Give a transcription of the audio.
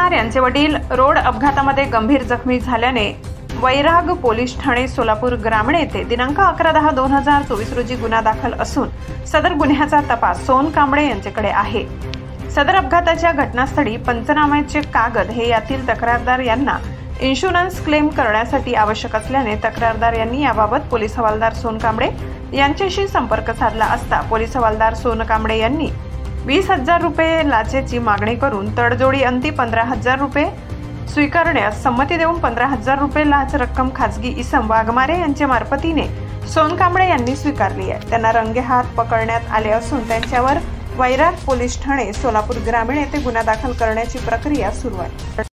पवार यांचे वडील रोड अपघातामध्ये गंभीर जखमी झाल्याने वैराग पोलीस ठाणे सोलापूर ग्रामीण येथे दिनांक 11/10/2024 रोजी गुन्हा दाखल असून सदर गुन्ह्याचा तपास सोन कांबळे यांच्याकडे आहे। सदर अपघाताच्या घटनास्थळी पंचनाम्याचे कागद हे यातील तक्रारदार यांना इन्शुरन्स क्लेम करण्यासाठी आवश्यक असल्याने तक्रारदार यांनी याबाबत पोलीस हवालदार सोन कांबळे यांच्याशी संपर्क साधला असता पोलीस हवालदार सोन कांबळे यांनी 20,000 रुपये लाचेची मागणी करून तडजोडी अंती 15,000 रुपये स्वीकारण्यास संमती देऊन 15,000 रुपये लाच रक्कम खासगी इसम वाघमारे यांच्या मार्फतीने सोन कांबळे यांनी स्वीकारली आहे। त्यांना रंगेहात पकडण्यात आले असून त्यांच्यावर वैराग पोलीस ठाणे सोलापूर ग्रामीण येथे गुन्हा दाखल करण्याची प्रक्रिया सुरू आहे।